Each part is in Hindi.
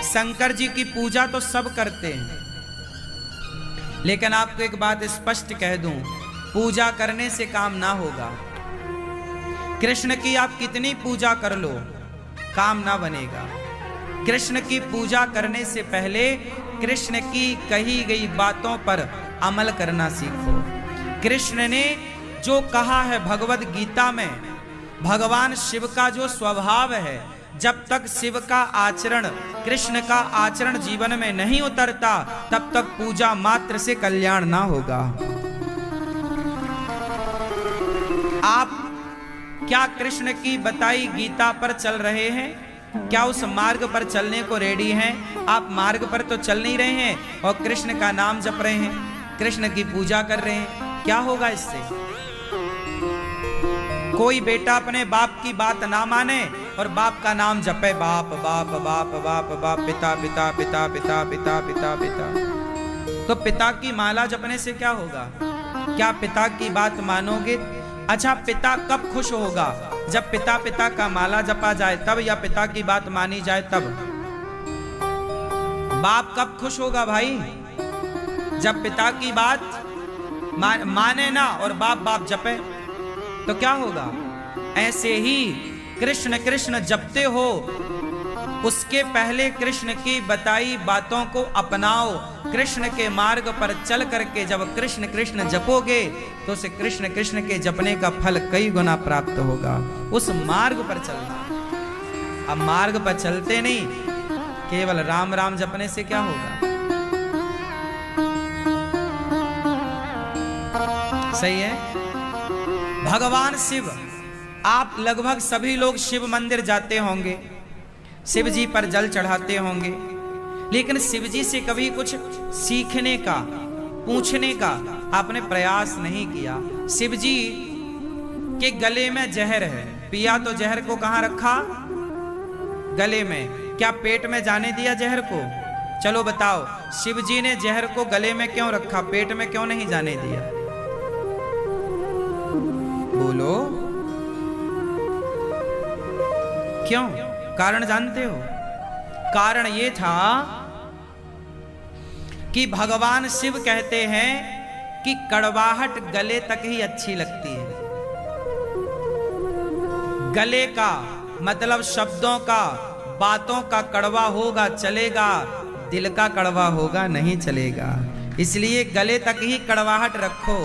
शंकर जी की पूजा तो सब करते हैं, लेकिन आपको एक बात स्पष्ट कह दूं, पूजा करने से काम ना होगा। कृष्ण की आप कितनी पूजा कर लो, काम ना बनेगा। कृष्ण की पूजा करने से पहले कृष्ण की कही गई बातों पर अमल करना सीखो। कृष्ण ने जो कहा है भगवद गीता में, भगवान शिव का जो स्वभाव है, जब तक शिव का आचरण, कृष्ण का आचरण जीवन में नहीं उतरता, तब तक पूजा मात्र से कल्याण ना होगा। आप क्या कृष्ण की बताई गीता पर चल रहे हैं? क्या उस मार्ग पर चलने को रेडी हैं? आप मार्ग पर तो चल नहीं रहे हैं और कृष्ण का नाम जप रहे हैं, कृष्ण की पूजा कर रहे हैं। क्या होगा इससे? कोई बेटा अपने बाप की बात ना माने और बाप का नाम जपे, बाप बाप बाप बाप बाप, पिता पिता पिता पिता पिता पिता पिता, तो पिता की माला जपने से क्या होगा? क्या पिता की बात मानोगे? अच्छा, पिता कब खुश होगा? जब पिता पिता का माला जपा जाए तब, या पिता की बात मानी जाए तब? बाप कब खुश होगा भाई? जब पिता की बात माने ना और बाप बाप जपे, तो क्या होगा? ऐसे ही कृष्ण कृष्ण जपते हो, उसके पहले कृष्ण की बताई बातों को अपनाओ। कृष्ण के मार्ग पर चल करके जब कृष्ण कृष्ण जपोगे तो उसे कृष्ण कृष्ण के जपने का फल कई गुना प्राप्त होगा। उस मार्ग पर चलना। अब मार्ग पर चलते नहीं, केवल राम राम जपने से क्या होगा? सही है। भगवान शिव, आप लगभग सभी लोग शिव मंदिर जाते होंगे, शिव जी पर जल चढ़ाते होंगे, लेकिन शिव जी से कभी कुछ सीखने का, पूछने का आपने प्रयास नहीं किया। शिव जी के गले में जहर है, पिया तो जहर को कहां रखा? गले में। क्या पेट में जाने दिया जहर को? चलो बताओ, शिव जी ने जहर को गले में क्यों रखा, पेट में क्यों नहीं जाने दिया? बोलो क्यों? कारण जानते हो? कारण ये था कि भगवान शिव कहते हैं कि कड़वाहट गले तक ही अच्छी लगती है। गले का मतलब शब्दों का, बातों का कड़वा होगा चलेगा, दिल का कड़वा होगा नहीं चलेगा। इसलिए गले तक ही कड़वाहट रखो।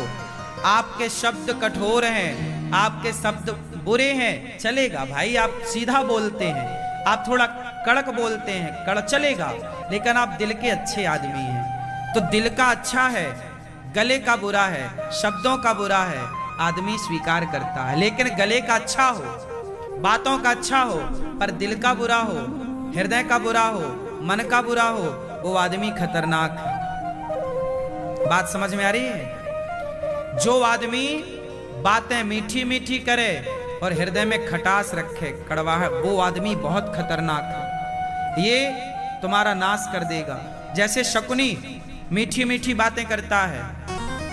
आपके शब्द कठोर हैं, आपके शब्द बुरे हैं, चलेगा भाई, आप सीधा बोलते हैं, आप थोड़ा कड़क बोलते हैं, चलेगा, लेकिन आप दिल के अच्छे आदमी हैं। तो दिल का अच्छा है, गले का बुरा है, शब्दों का बुरा है, आदमी स्वीकार करता है। लेकिन गले का अच्छा हो, बातों का अच्छा हो, पर दिल का बुरा हो, हृदय का बुरा हो, मन का बुरा हो, वो आदमी खतरनाक है। बात समझ में आ रही है? जो आदमी बातें मीठी मीठी करे और हृदय में खटास रखे, कड़वा है, वो आदमी बहुत खतरनाक है। ये तुम्हारा नाश कर देगा। जैसे शकुनी मीठी मीठी बातें करता है,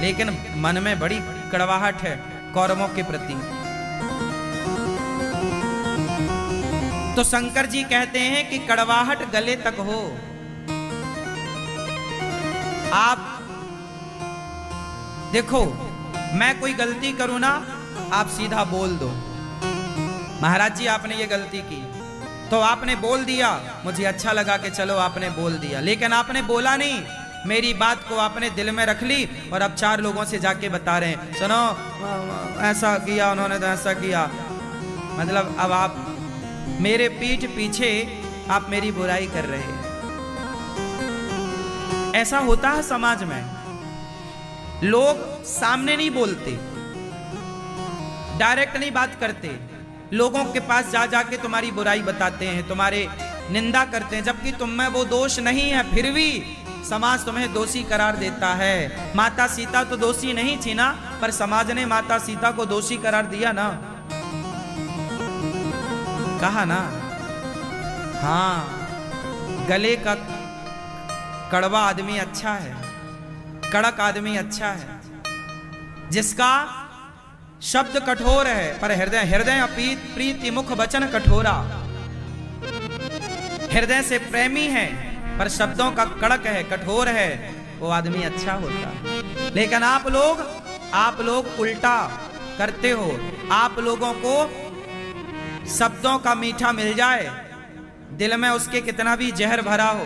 लेकिन मन में बड़ी कड़वाहट है कौरवों के प्रति। तो शंकर जी कहते हैं कि कड़वाहट गले तक हो। आप देखो, मैं कोई गलती करूं ना, आप सीधा बोल दो, महाराज जी आपने ये गलती की, तो आपने बोल दिया, मुझे अच्छा लगा कि चलो आपने बोल दिया, लेकिन आपने बोला नहीं, मेरी बात को आपने दिल में रख ली और अब 4 लोगों से जाके बता रहे हैं, सुनो ऐसा किया उन्होंने, तो ऐसा किया। मतलब अब आप मेरे पीठ पीछे आप मेरी बुराई कर रहे हैं। ऐसा होता है समाज में। लोग सामने नहीं बोलते, डायरेक्ट नहीं बात करते, लोगों के पास जा जाके तुम्हारी बुराई बताते हैं, तुम्हारे निंदा करते हैं, जबकि तुम में वो दोष नहीं है, फिर भी समाज तुम्हें दोषी करार देता है। माता सीता तो दोषी नहीं थी ना, पर समाज ने माता सीता को दोषी करार दिया ना, कहा ना। हाँ, गले का कड़वा आदमी अच्छा है, कड़क आदमी अच्छा है, जिसका शब्द कठोर है पर हृदय प्रीति मुख वचन कठोरा। हृदय से प्रेमी है पर शब्दों का कड़क है, कठोर है, वो आदमी अच्छा होता है। लेकिन आप लोग उल्टा करते हो। आप लोगों को शब्दों का मीठा मिल जाए, दिल में उसके कितना भी जहर भरा हो,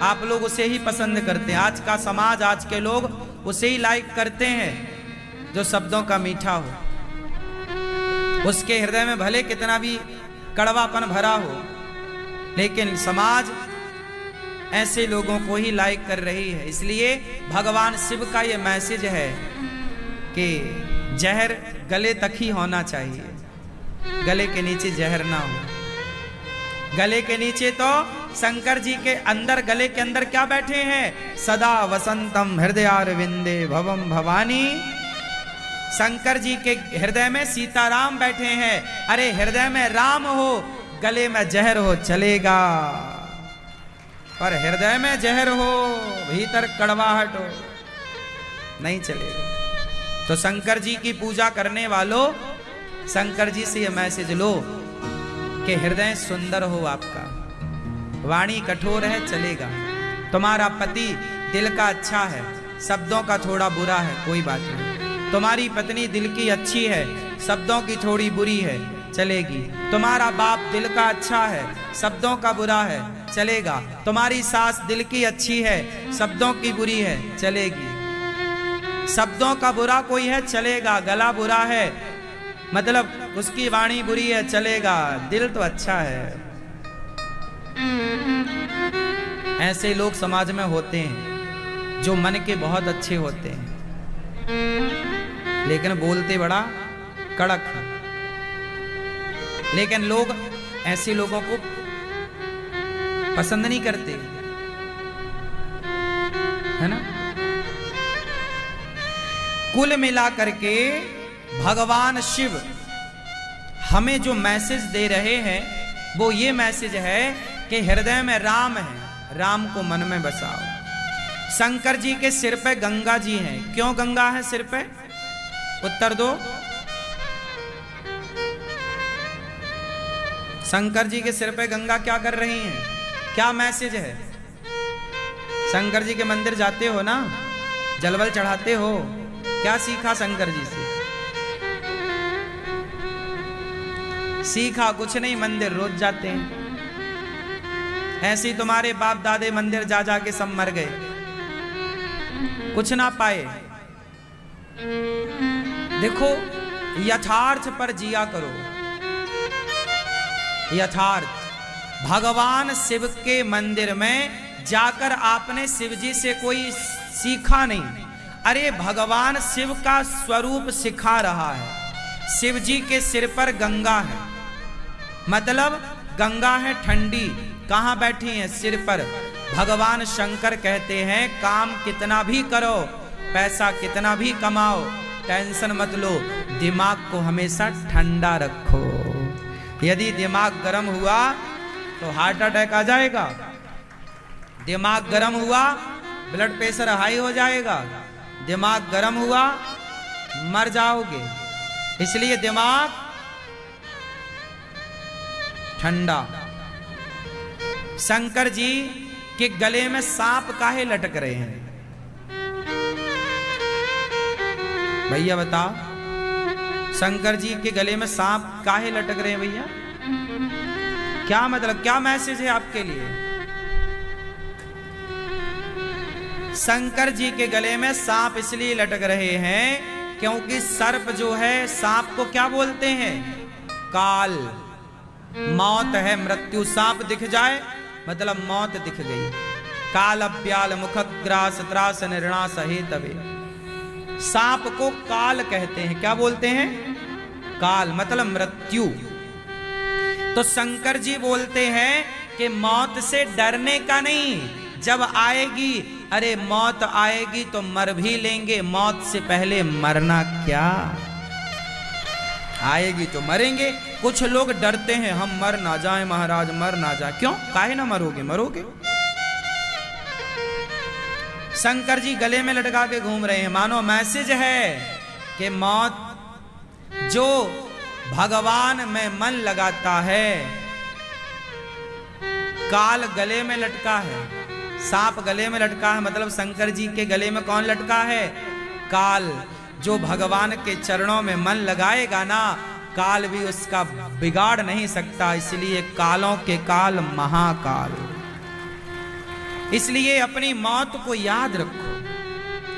आप लोग उसे ही पसंद करते हैं। आज का समाज, आज के लोग उसे ही लाइक करते हैं जो शब्दों का मीठा हो। उसके हृदय में भले कितना भी कड़वापन भरा हो, लेकिन समाज ऐसे लोगों को ही लाइक कर रही है। इसलिए भगवान शिव का ये मैसेज है कि जहर गले तक ही होना चाहिए, गले के नीचे जहर ना हो। गले के नीचे तो शंकर जी के अंदर, गले के अंदर क्या बैठे हैं? सदा वसंतम हृदयारविंदे भवम भवानी। शंकर जी के हृदय में सीताराम बैठे हैं। अरे हृदय में राम हो, गले में जहर हो चलेगा, पर हृदय में जहर हो, भीतर कड़वाहट हो, नहीं चलेगा। तो शंकर जी की पूजा करने वालों, शंकर जी से ये मैसेज लो कि हृदय सुंदर हो आपका, वाणी कठोर है चलेगा, तुम्हारा पति दिल का अच्छा है, शब्दों का थोड़ा बुरा है कोई बात नहीं, तुम्हारी पत्नी दिल की अच्छी है, शब्दों की थोड़ी बुरी है चलेगी, तुम्हारा बाप दिल का अच्छा है, शब्दों का बुरा है चलेगा, तुम्हारी सास दिल की अच्छी है, शब्दों की बुरी है चलेगी। शब्दों का बुरा कोई है चलेगा, गला बुरा है मतलब उसकी वाणी बुरी है चलेगा, दिल तो अच्छा है। ऐसे लोग समाज में होते हैं जो मन के बहुत अच्छे होते हैं, लेकिन बोलते बड़ा कड़क है। लेकिन लोग ऐसे लोगों को पसंद नहीं करते, है ना। कुल मिला करके भगवान शिव हमें जो मैसेज दे रहे हैं वो ये मैसेज है कि हृदय में राम है, राम को मन में बसाओ। शंकर जी के सिर पे गंगा जी हैं। क्यों गंगा है सिर पे? उत्तर दो। शंकर जी के सिर पे गंगा क्या कर रही हैं? क्या मैसेज है? शंकर जी के मंदिर जाते हो ना, जलवल चढ़ाते हो, क्या सीखा शंकर जी से? सीखा कुछ नहीं, मंदिर रोज जाते हैं। ऐसे तुम्हारे बाप दादे मंदिर जा जा के सब मर गए, कुछ ना पाए। देखो यथार्थ पर जिया करो, यथार्थ। भगवान शिव के मंदिर में जाकर आपने शिव जी से कोई सीखा नहीं। अरे भगवान शिव का स्वरूप सिखा रहा है। शिव जी के सिर पर गंगा है, मतलब गंगा है ठंडी, कहां बैठी है? सिर पर। भगवान शंकर कहते हैं काम कितना भी करो, पैसा कितना भी कमाओ, टेंशन मत लो, दिमाग को हमेशा ठंडा रखो। यदि दिमाग गर्म हुआ तो हार्ट अटैक आ जाएगा, दिमाग गर्म हुआ ब्लड प्रेशर हाई हो जाएगा, दिमाग गर्म हुआ मर जाओगे। इसलिए दिमाग ठंडा। शंकर जी के गले में सांप काहे लटक रहे हैं? भैया बताओ, शंकर जी के गले में सांप काहे लटक रहे हैं भैया? क्या मतलब, क्या मैसेज है आपके लिए? शंकर जी के गले में सांप इसलिए लटक रहे हैं क्योंकि सर्प जो है, सांप को क्या बोलते हैं? काल, मौत है, मृत्यु। सांप दिख जाए मतलब मौत दिख गई। काल अव्याल मुखग्रास त्रास निर्णा सहे तबे। सांप को काल कहते हैं। क्या बोलते हैं? काल, मतलब मृत्यु। तो शंकर जी बोलते हैं कि मौत से डरने का नहीं, जब आएगी, अरे मौत आएगी तो मर भी लेंगे, मौत से पहले मरना क्या? आएगी तो मरेंगे। कुछ लोग डरते हैं हम मर ना जाए महाराज, मर ना जाए। क्यों? काहे ना मरोगे? मरोगे। शंकर जी गले में लटका के घूम रहे हैं, मानो मैसेज है कि मौत, जो भगवान में मन लगाता है काल गले में लटका है, सांप गले में लटका है, मतलब शंकर जी के गले में कौन लटका है? काल। जो भगवान के चरणों में मन लगाएगा ना, काल भी उसका बिगाड़ नहीं सकता। इसलिए कालों के काल महाकाल। इसलिए अपनी मौत को याद रखो।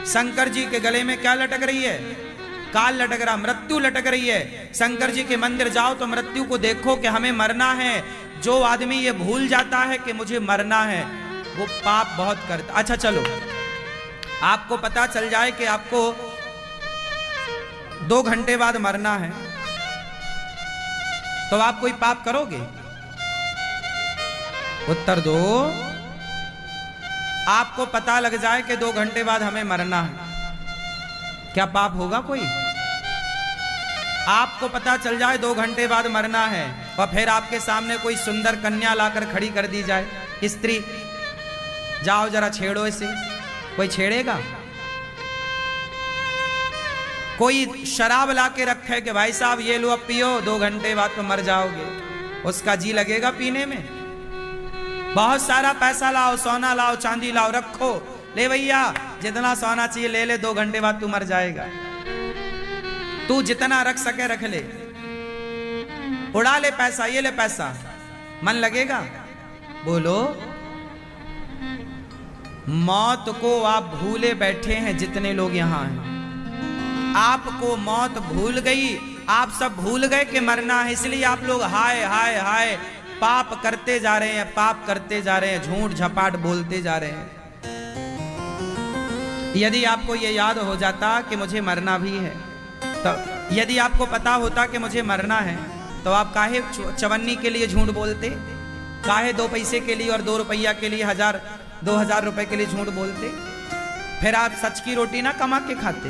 शंकर जी के गले में क्या लटक रही है? काल लटक रहा, मृत्यु लटक रही है। शंकर जी के मंदिर जाओ तो मृत्यु को देखो कि हमें मरना है। जो आदमी ये भूल जाता है कि मुझे मरना है, वो पाप बहुत करता। अच्छा चलो, आपको पता चल जाए कि आपको 2 घंटे बाद मरना है, तो आप कोई पाप करोगे? उत्तर दो। आपको पता लग जाए कि 2 घंटे बाद हमें मरना है, क्या पाप होगा कोई? आपको पता चल जाए 2 घंटे बाद मरना है, और फिर आपके सामने कोई सुंदर कन्या लाकर खड़ी कर दी जाए, स्त्री, जाओ जरा छेड़ो इसे, कोई छेड़ेगा? कोई शराब लाके रखे कि भाई साहब ये लो अब पियो, 2 घंटे बाद तो मर जाओगे, उसका जी लगेगा पीने में? बहुत सारा पैसा लाओ, सोना लाओ, चांदी लाओ, रखो, ले भैया जितना सोना चाहिए ले ले, 2 घंटे बाद तू मर जाएगा। तू जितना रख सके रख ले, उड़ा ले पैसा, ये ले पैसा, मन लगेगा? बोलो। मौत को आप भूले बैठे हैं जितने लोग यहां हैं। आपको मौत भूल गई, आप सब भूल गए कि मरना है, इसलिए आप लोग हाय हाय हाय पाप करते जा रहे हैं, पाप करते जा रहे हैं, झूठ झपाट बोलते जा रहे हैं। यदि आपको यह याद हो जाता कि मुझे मरना भी है, तो यदि आपको पता होता कि मुझे मरना है, तो आप काहे चवन्नी के लिए झूठ बोलते? काहे 2 पैसे के लिए और 2 रुपया के लिए 1000-2000 रुपए के लिए झूठ बोलते? फिर आप सच की रोटी ना कमा के खाते।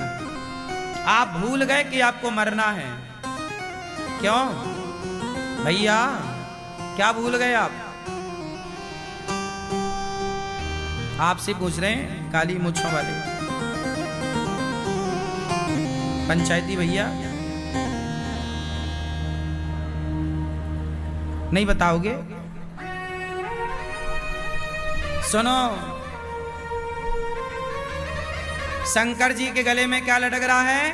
आप भूल गए कि आपको मरना है। क्यों भैया, क्या भूल गए आप? आपसे पूछ रहे हैं काली मूंछों वाले पंचायती भैया, नहीं बताओगे? सुनो, शंकर जी के गले में क्या लटक रहा है?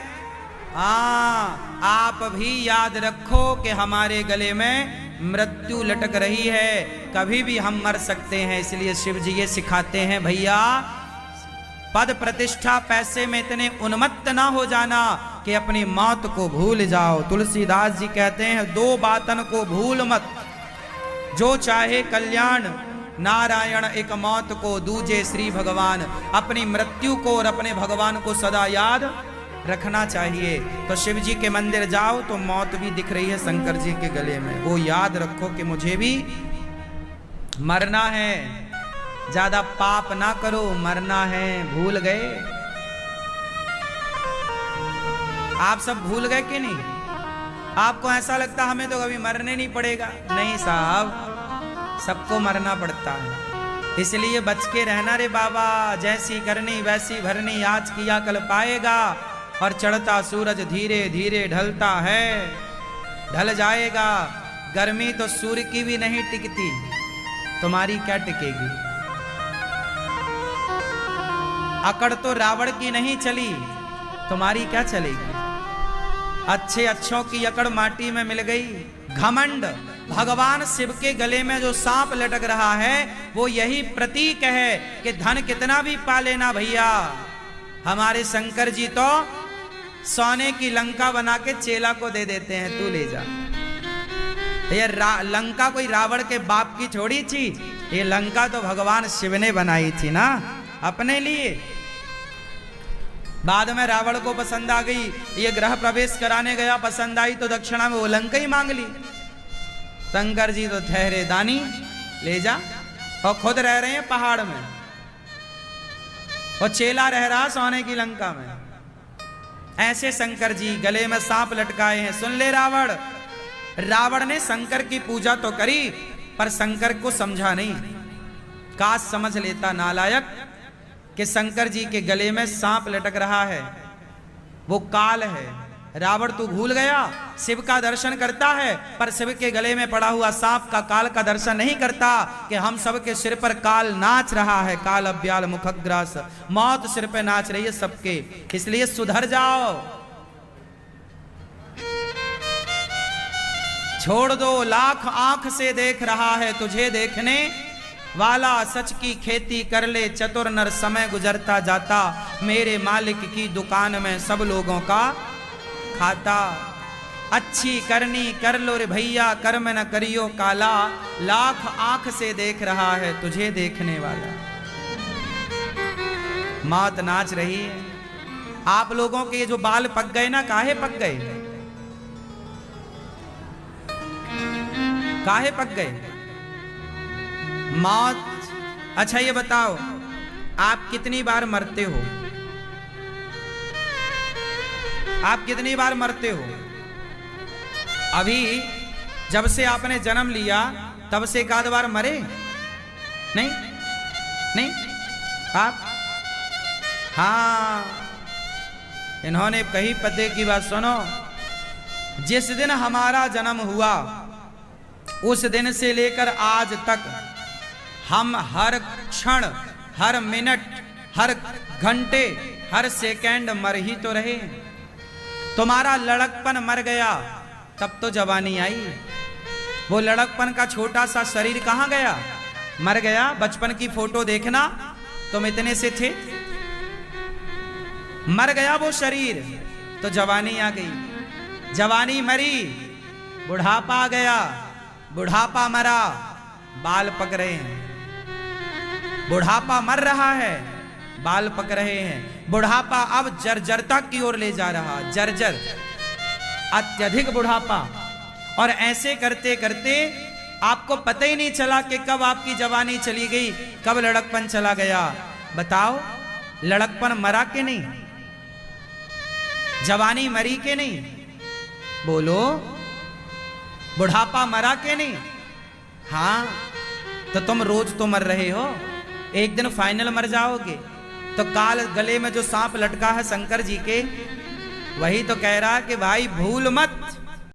हाँ, आप भी याद रखो कि हमारे गले में मृत्यु लटक रही है, कभी भी हम मर सकते हैं। इसलिए शिव जी ये सिखाते हैं, भैया पद प्रतिष्ठा पैसे में इतने उन्मत्त ना हो जाना कि अपनी मौत को भूल जाओ। तुलसीदास जी कहते हैं, 2 बातन को भूल मत, जो चाहे कल्याण नारायण, एक मौत को दूजे श्री भगवान। अपनी मृत्यु को और अपने भगवान को सदा याद रखना चाहिए। तो शिव जी के मंदिर जाओ तो मौत भी दिख रही है शंकर जी के गले में, वो याद रखो कि मुझे भी मरना है। ज्यादा पाप ना करो, मरना है। भूल गए? आप सब भूल गए कि नहीं? आपको ऐसा लगता हमें तो कभी मरने नहीं पड़ेगा? नहीं साहब, सबको मरना पड़ता है। इसलिए बच के रहना रे बाबा, जैसी करनी वैसी भरनी, आज किया कल पाएगा। और चढ़ता सूरज धीरे धीरे ढलता है, ढल जाएगा। गर्मी तो सूर्य की भी नहीं टिकती, तुम्हारी क्या टिकेगी? अकड़ तो रावण की नहीं चली, तुम्हारी क्या चलेगी? अच्छे अच्छों की अकड़ माटी में मिल गई। घमंड। भगवान शिव के गले में जो सांप लटक रहा है, वो यही प्रतीक है कि धन कितना भी पा लेना भैया, हमारे शंकर जी तो सोने की लंका बना के चेला को दे देते हैं, तू ले जा। ये लंका कोई रावण के बाप की छोड़ी थी, ये लंका तो भगवान शिव ने बनाई थी ना अपने लिए। बाद में रावण को पसंद आ गई, ये गृह प्रवेश कराने गया, पसंद आई तो दक्षिणा में वो लंका ही मांग ली। शंकर जी तो ठहरे दानी, ले जा। और खुद रह रहे हैं पहाड़ में, और चेला रह रहा सोने की लंका में। ऐसे शंकर जी गले में सांप लटकाए हैं। सुन ले रावण, रावण ने शंकर की पूजा तो करी, पर शंकर को समझा नहीं। काश समझ लेता नालायक कि शंकर जी के गले में सांप लटक रहा है, वो काल है। रावण तू भूल गया, शिव का दर्शन करता है पर शिव के गले में पड़ा हुआ सांप का काल का दर्शन नहीं करता कि हम सबके सिर पर काल नाच रहा है। काल अब्याल मुखग्रास, मौत सिर पे नाच रही है सबके, इसलिए सुधर जाओ, छोड़ दो। लाख आंख से देख रहा है तुझे देखने वाला, सच की खेती कर ले चतुर नर, समय गुजरता जाता मेरे मालिक की दुकान में सब लोगों का खाता। अच्छी करनी कर लो रे भैया, कर्म न करियो काला, लाख आंख से देख रहा है तुझे देखने वाला। मौत नाच रही है। आप लोगों के जो बाल पक गए ना, काहे पक गए, काहे पक गए? मौत। अच्छा ये बताओ, आप कितनी बार मरते हो? आप कितनी बार मरते हो? अभी जब से आपने जन्म लिया तब से एक आध बार मरे? नहीं नहीं आप? हाँ, इन्होंने कही पते की बात सुनो। जिस दिन हमारा जन्म हुआ उस दिन से लेकर आज तक हम हर क्षण, हर मिनट, हर घंटे, हर सेकंड मर ही तो रहे। तुम्हारा लड़कपन मर गया तब तो जवानी आई, वो लड़कपन का छोटा सा शरीर कहां गया? मर गया। बचपन की फोटो देखना, तुम इतने से थे, मर गया वो शरीर, तो जवानी आ गई। जवानी मरी, बुढ़ापा आ गया, बुढ़ापा मरा, बाल पक रहे हैं। बुढ़ापा मर रहा है, बाल पक रहे हैं। बुढ़ापा अब जर्जरता की ओर ले जा रहा, जर्जर, अत्यधिक बुढ़ापा। और ऐसे करते करते आपको पता ही नहीं चला कि कब आपकी जवानी चली गई, कब लड़कपन चला गया। बताओ, लड़कपन मरा के नहीं? जवानी मरी के नहीं? बोलो, बुढ़ापा मरा के नहीं? हाँ, तो तुम रोज तो मर रहे हो, एक दिन फाइनल मर जाओगे। तो काल गले में जो सांप लटका है शंकर जी के, वही तो कह रहा है कि भाई भूल मत,